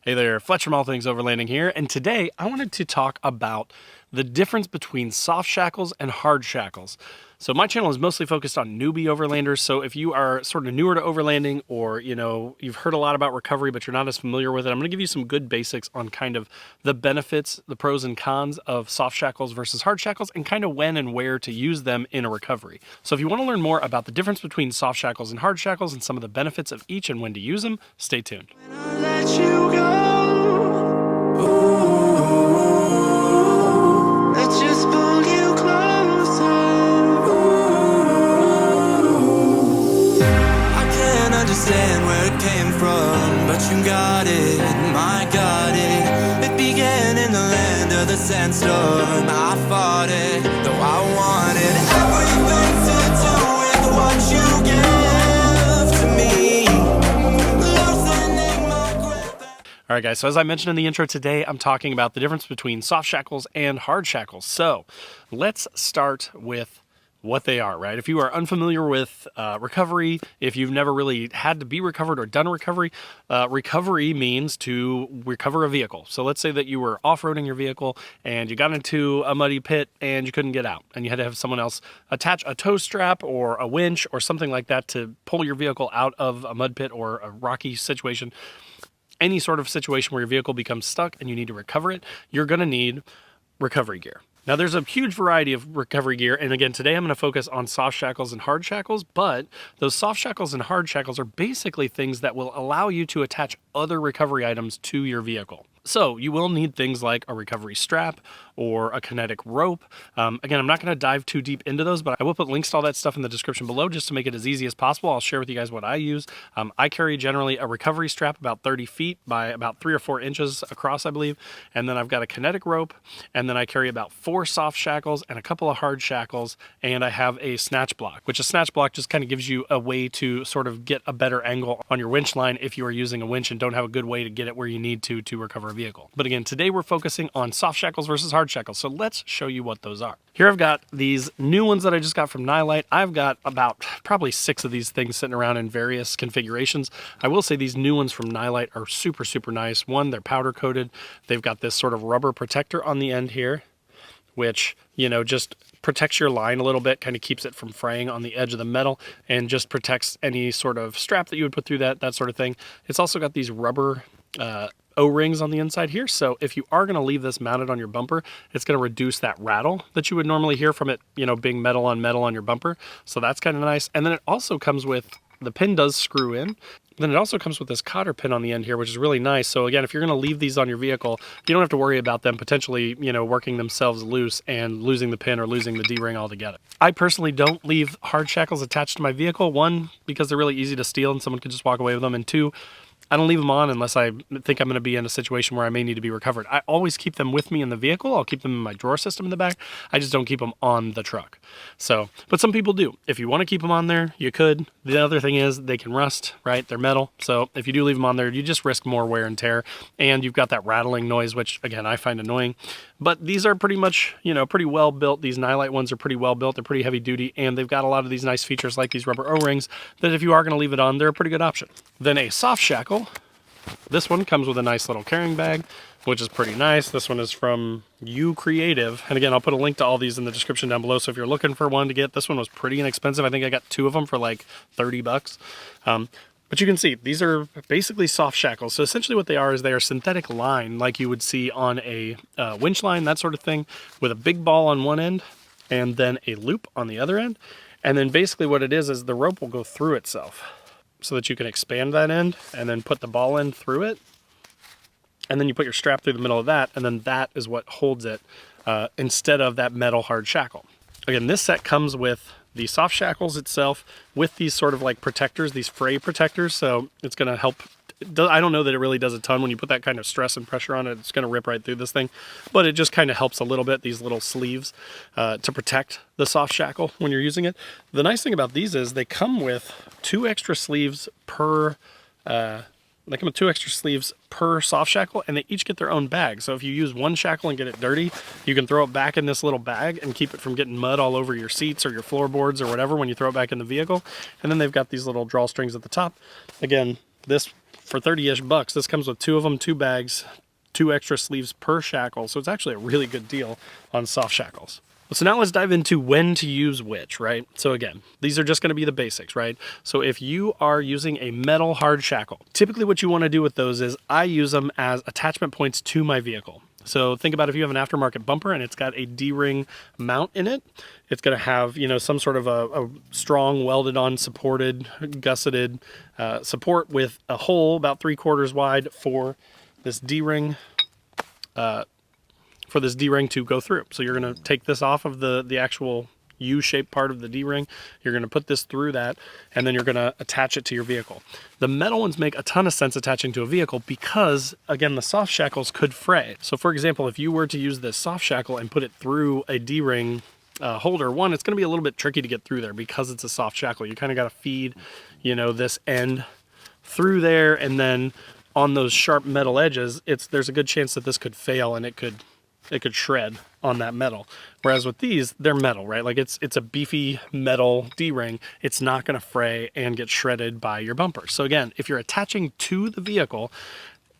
Hey there, Fletcher from All Things Overlanding here, and today I wanted to talk about the difference between soft shackles and hard shackles. So my channel is mostly focused on newbie overlanders, so if you are sort of newer to overlanding or, you've heard a lot about recovery but you're not as familiar with it, I'm going to give you some good basics on kind of the benefits, the pros and cons of soft shackles versus hard shackles, and kind of when and where to use them in a recovery. So if you want to learn more about the difference between soft shackles and hard shackles and some of the benefits of each and when to use them, stay tuned. Let you go. Let's just pull you closer. I can't understand where it came from, but you got it, my got it. It began in the land of the sandstorm. I fought it, though I wanted everything to do with what you gave to me. All right, guys, so as I mentioned in the intro today, I'm talking about the difference between soft shackles and hard shackles. So let's start with what they are, right? If you are unfamiliar with recovery, if you've never really had to be recovered or done a recovery, recovery means to recover a vehicle. So let's say that you were off-roading your vehicle and you got into a muddy pit and you couldn't get out, and you had to have someone else attach a tow strap or a winch or something like that to pull your vehicle out of a mud pit or a rocky situation. Any sort of situation where your vehicle becomes stuck and you need to recover it, you're going to need recovery gear. Now, there's a huge variety of recovery gear, and again, today I'm going to focus on soft shackles and hard shackles, but those soft shackles and hard shackles are basically things that will allow you to attach other recovery items to your vehicle. So you will need things like a recovery strap or a kinetic rope. Again, I'm not going to dive too deep into those, but I will put links to all that stuff in the description below just to make it as easy as possible. I'll share with you guys what I use. I carry generally a recovery strap about 30 feet by about 3 or 4 inches across, I believe. And then I've got a kinetic rope, and then I carry about 4 soft shackles and a couple of hard shackles, and I have a snatch block, which a snatch block just kind of gives you a way to sort of get a better angle on your winch line if you are using a winch and don't have a good way to get it where you need to recover a vehicle. But again, today we're focusing on soft shackles versus hard shackles. So let's show you what those are. Here I've got these new ones that I just got from Nylite. I've got about probably 6 of these things sitting around in various configurations. I will say these new ones from Nylite are super, super nice. One, they're powder coated. They've got this sort of rubber protector on the end here, which, just protects your line a little bit, kind of keeps it from fraying on the edge of the metal, and just protects any sort of strap that you would put through that sort of thing. It's also got these rubber O-rings on the inside here, so if you are going to leave this mounted on your bumper, it's going to reduce that rattle that you would normally hear from it, being metal on your bumper. So that's kind of nice. And then it also comes with, the pin does screw in. Then it also comes with this cotter pin on the end here, which is really nice. So again, if you're going to leave these on your vehicle, you don't have to worry about them potentially, working themselves loose and losing the pin or losing the D-ring altogether. I personally don't leave hard shackles attached to my vehicle. 1, because they're really easy to steal and someone could just walk away with them. And 2, I don't leave them on unless I think I'm going to be in a situation where I may need to be recovered. I always keep them with me in the vehicle. I'll keep them in my drawer system in the back. I just don't keep them on the truck. So, but some people do. If you want to keep them on there, you could. The other thing is they can rust, right? They're metal. So if you do leave them on there, you just risk more wear and tear. And you've got that rattling noise, which again, I find annoying. But these are pretty much, pretty well built. These Nylite ones are pretty well built. They're pretty heavy duty. And they've got a lot of these nice features like these rubber O-rings that if you are going to leave it on, they're a pretty good option. Then a soft shackle. This one comes with a nice little carrying bag, which is pretty nice. This one is from You Creative. And again, I'll put a link to all these in the description down below. So if you're looking for one to get, this one was pretty inexpensive. I think I got 2 of them for like 30 bucks. But you can see these are basically soft shackles. So essentially what they are is they are synthetic line like you would see on a winch line, that sort of thing, with a big ball on one end and then a loop on the other end. And then basically what it is the rope will go through itself, so that you can expand that end and then put the ball end through it. And then you put your strap through the middle of that, and then that is what holds it instead of that metal hard shackle. Again, this set comes with the soft shackles itself with these sort of like protectors, these fray protectors. So it's going to help. I don't know that it really does a ton. When you put that kind of stress and pressure on it, it's going to rip right through this thing. But it just kind of helps a little bit, these little sleeves to protect the soft shackle when you're using it. The nice thing about these is they come with 2 extra sleeves per soft shackle, and they each get their own bag. So if you use one shackle and get it dirty, you can throw it back in this little bag and keep it from getting mud all over your seats or your floorboards or whatever when you throw it back in the vehicle. And then they've got these little drawstrings at the top. Again, this for 30-ish bucks. This comes with 2 of them, 2 bags, 2 extra sleeves per shackle. So it's actually a really good deal on soft shackles. So now let's dive into when to use which, right? So again, these are just going to be the basics, right? So if you are using a metal hard shackle, typically what you want to do with those is I use them as attachment points to my vehicle. So think about if you have an aftermarket bumper and it's got a D-ring mount in it, it's going to have, you know, some sort of a strong welded on supported, gusseted support with a hole about 3/4 wide for this D-ring to go through. So you're going to take this off of the actual U-shaped part of the D-ring. You're going to put this through that, and then you're going to attach it to your vehicle. The metal ones make a ton of sense attaching to a vehicle because, again, the soft shackles could fray. So for example, if you were to use this soft shackle and put it through a D-ring holder, one, it's going to be a little bit tricky to get through there because it's a soft shackle. You kind of got to feed, you know, this end through there, and then on those sharp metal edges, there's a good chance that this could fail and it could shred on that metal. Whereas with these, they're metal, right? Like it's a beefy metal D-ring. It's not going to fray and get shredded by your bumper. So again, if you're attaching to the vehicle,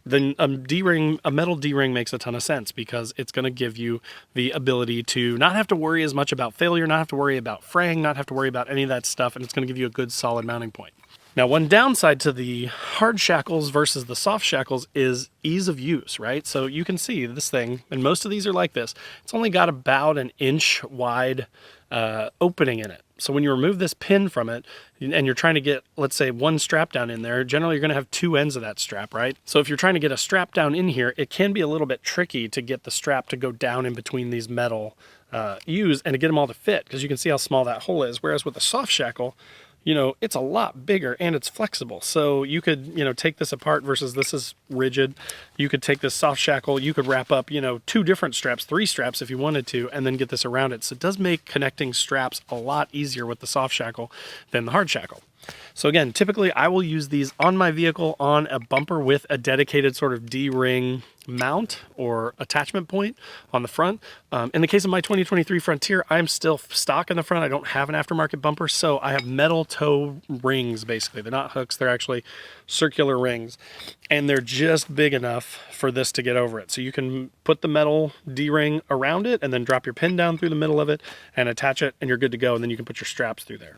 then a metal D-ring makes a ton of sense because it's going to give you the ability to not have to worry as much about failure, not have to worry about fraying, not have to worry about any of that stuff, and it's going to give you a good solid mounting point. Now, one downside to the hard shackles versus the soft shackles is ease of use, right? So you can see this thing, and most of these are like this. It's only got about an inch wide opening in it. So when you remove this pin from it and you're trying to get, let's say, one strap down in there, generally you're going to have 2 ends of that strap, right? So if you're trying to get a strap down in here, it can be a little bit tricky to get the strap to go down in between these metal U's and to get them all to fit, because you can see how small that hole is. Whereas with the soft shackle, you know, it's a lot bigger and it's flexible. So you could, you know, take this apart versus this is rigid. You could take this soft shackle, you could wrap up, you know, 2 different straps, 3 straps if you wanted to, and then get this around it. So it does make connecting straps a lot easier with the soft shackle than the hard shackle. So again, typically I will use these on my vehicle on a bumper with a dedicated sort of D-ring mount or attachment point on the front. In the case of my 2023 Frontier, I'm still stock in the front. I don't have an aftermarket bumper, so I have metal toe rings, basically. They're not hooks, they're actually circular rings, and they're just big enough for this to get over it. So you can put the metal D-ring around it and then drop your pin down through the middle of it and attach it, and you're good to go, and then you can put your straps through there.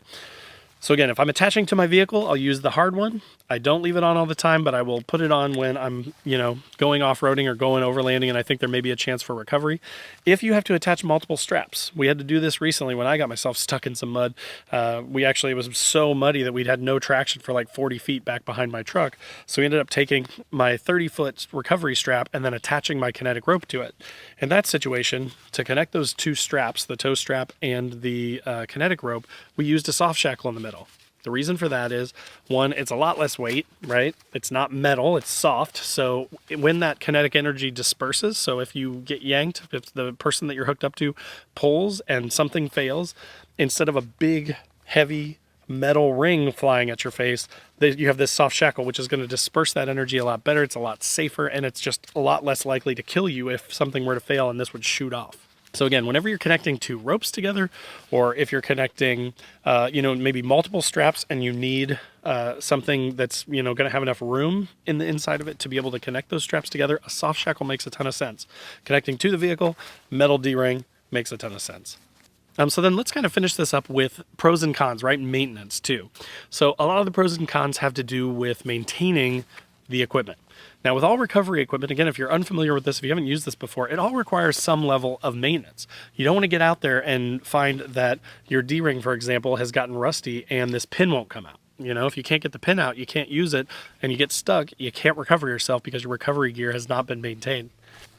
So again, if I'm attaching to my vehicle, I'll use the hard one. I don't leave it on all the time, but I will put it on when I'm, you know, going off-roading or going overlanding, and I think there may be a chance for recovery. If you have to attach multiple straps, we had to do this recently when I got myself stuck in some mud. It was so muddy that we'd had no traction for like 40 feet back behind my truck. So we ended up taking my 30-foot recovery strap and then attaching my kinetic rope to it. In that situation, to connect those 2 straps, the toe strap and the kinetic rope, we used a soft shackle in the middle. The reason for that is, one, it's a lot less weight, right? It's not metal, it's soft. So when that kinetic energy disperses, so if you get yanked, if the person that you're hooked up to pulls and something fails, instead of a big, heavy metal ring flying at your face, you have this soft shackle, which is going to disperse that energy a lot better. It's a lot safer, and it's just a lot less likely to kill you if something were to fail and this would shoot off. So again, whenever you're connecting 2 ropes together, or if you're connecting, maybe multiple straps and you need something that's, going to have enough room in the inside of it to be able to connect those straps together, a soft shackle makes a ton of sense. Connecting to the vehicle, metal D-ring makes a ton of sense. So then let's kind of finish this up with pros and cons, right? Maintenance too. So a lot of the pros and cons have to do with maintaining the equipment. Now, with all recovery equipment, again, if you're unfamiliar with this, if you haven't used this before, it all requires some level of maintenance. You don't want to get out there and find that your D-ring, for example, has gotten rusty and this pin won't come out. If you can't get the pin out, you can't use it, and you get stuck, you can't recover yourself because your recovery gear has not been maintained.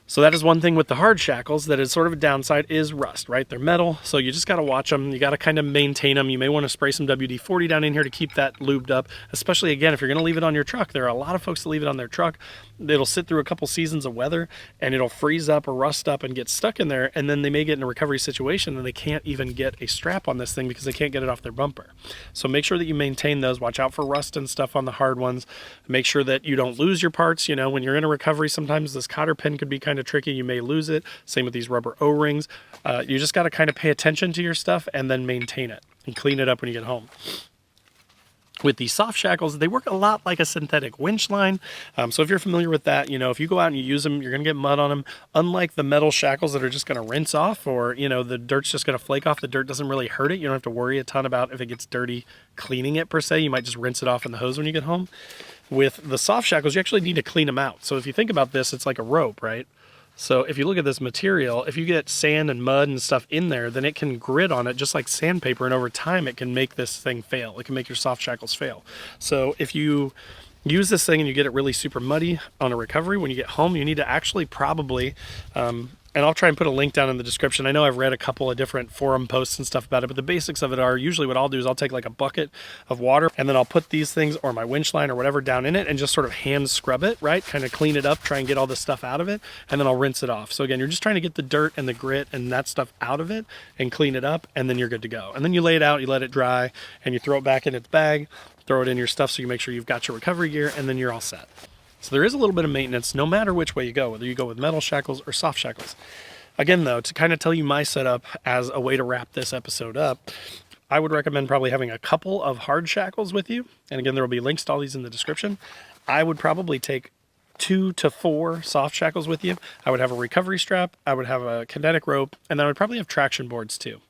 So that is one thing with the hard shackles that is sort of a downside, is rust, right? They're metal, so you just got to watch them. You got to kind of maintain them. You may want to spray some WD-40 down in here to keep that lubed up, especially, again, if you're going to leave it on your truck. There are a lot of folks that leave it on their truck. It'll sit through a couple seasons of weather, and it'll freeze up or rust up and get stuck in there, and then they may get in a recovery situation and they can't even get a strap on this thing because they can't get it off their bumper. So make sure that you maintain those. Watch out for rust and stuff on the hard ones. Make sure that you don't lose your parts. When you're in a recovery, sometimes this cotter pin could be kind of tricky. You may lose it. Same with these rubber O-rings. You just got to kind of pay attention to your stuff and then maintain it and clean it up when you get home. With these soft shackles, they work a lot like a synthetic winch line. So if you're familiar with that, if you go out and you use them, you're going to get mud on them. Unlike the metal shackles that are just going to rinse off, or, the dirt's just going to flake off, the dirt doesn't really hurt it. You don't have to worry a ton about if it gets dirty cleaning it per se. You might just rinse it off in the hose when you get home. With the soft shackles, you actually need to clean them out. So if you think about this, it's like a rope, right? So if you look at this material, if you get sand and mud and stuff in there, then it can grit on it just like sandpaper, and over time it can make this thing fail. It can make your soft shackles fail. So if you use this thing and you get it really super muddy on a recovery, when you get home, you need to actually probably, and I'll try and put a link down in the description. I know I've read a couple of different forum posts and stuff about it, but the basics of it are usually what I'll do is I'll take like a bucket of water, and then I'll put these things or my winch line or whatever down in it and just sort of hand scrub it, right? Kind of clean it up, try and get all the stuff out of it, and then I'll rinse it off. So again, you're just trying to get the dirt and the grit and that stuff out of it and clean it up, and then you're good to go. And then you lay it out, you let it dry, and you throw it back in its bag, throw it in your stuff so you make sure you've got your recovery gear, and then you're all set. So there is a little bit of maintenance no matter which way you go, whether you go with metal shackles or soft shackles. Again, though, to kind of tell you my setup as a way to wrap this episode up, I would recommend probably having a couple of hard shackles with you. And again, there will be links to all these in the description. I would probably take 2 to 4 soft shackles with you. I would have a recovery strap, I would have a kinetic rope, and then I would probably have traction boards too.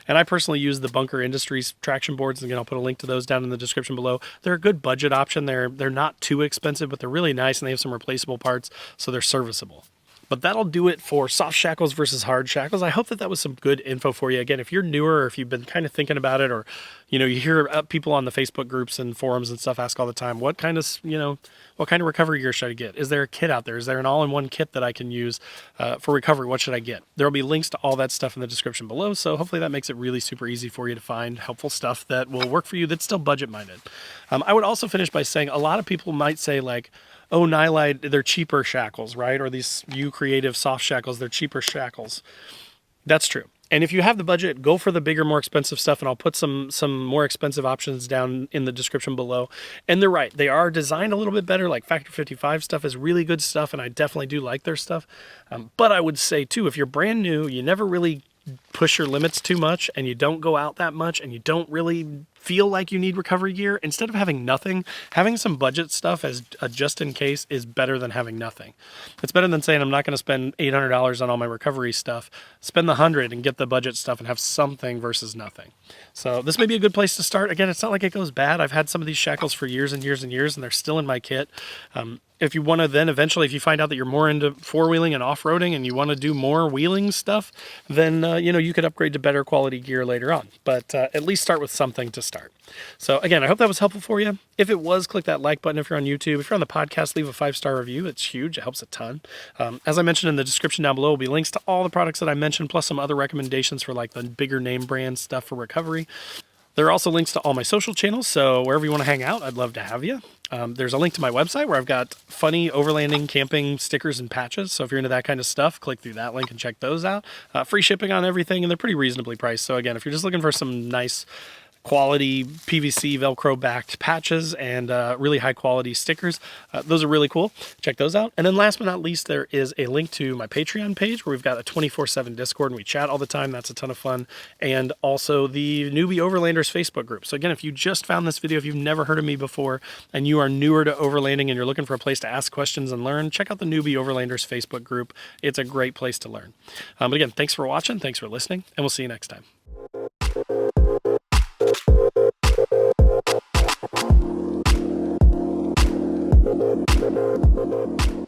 And I personally use the Bunker Industries traction boards. Again, I'll put a link to those down in the description below. They're a good budget option. They're not too expensive, but they're really nice, and they have some replaceable parts, so they're serviceable. But that'll do it for soft shackles versus hard shackles. I hope that was some good info for you. Again, if you're newer, or if you've been kind of thinking about it, or, you hear people on the Facebook groups and forums and stuff ask all the time, what kind of recovery gear should I get? Is there a kit out there? Is there an all-in-one kit that I can use for recovery? What should I get? There'll be links to all that stuff in the description below. So hopefully that makes it really super easy for you to find helpful stuff that will work for you that's still budget-minded. I would also finish by saying a lot of people might say like, oh, Nylide, they're cheaper shackles, right? Or these Creative soft shackles, they're cheaper shackles. That's true. And if you have the budget, go for the bigger, more expensive stuff, and I'll put some more expensive options down in the description below. And they're right. They are designed a little bit better. Like Factor 55 stuff is really good stuff, and I definitely do like their stuff. But I would say, too, if you're brand new, you never really push your limits too much, and you don't go out that much, and you don't really feel like you need recovery gear, instead of having nothing, having some budget stuff as a just in case is better than having nothing. It's better than saying I'm not going to spend $800 on all my recovery stuff. Spend the $100 and get the budget stuff and have something versus nothing. So this may be a good place to start. Again, it's not like it goes bad. I've had some of these shackles for years and years and years, and they're still in my kit. If you want to then eventually, if you find out that you're more into four-wheeling and off-roading and you want to do more wheeling stuff, then, you could upgrade to better quality gear later on. But at least start with something to start. So again, I hope that was helpful for you. If it was, click that like button. If you're on YouTube, if you're on the podcast, leave a 5-star review. It's huge. It helps a ton. As I mentioned in the description down below will be links to all the products that I mentioned, plus some other recommendations for like the bigger name brand stuff for recovery. There are also links to all my social channels, so wherever you want to hang out, I'd love to have you. There's a link to my website where I've got funny overlanding, camping stickers and patches. So if you're into that kind of stuff, click through that link and check those out. Free shipping on everything, and they're pretty reasonably priced. So again, if you're just looking for some nice quality PVC Velcro backed patches and really high quality stickers, those are really cool. Check those out. And then last but not least, there is a link to my Patreon page where we've got a 24/7 Discord and we chat all the time. That's a ton of fun. And also the Newbie Overlanders Facebook group. So again, if you just found this video, if you've never heard of me before and you are newer to overlanding and you're looking for a place to ask questions and learn, check out the Newbie Overlanders Facebook group. It's a great place to learn. But again, thanks for watching. Thanks for listening, and we'll see you next time. Thank you.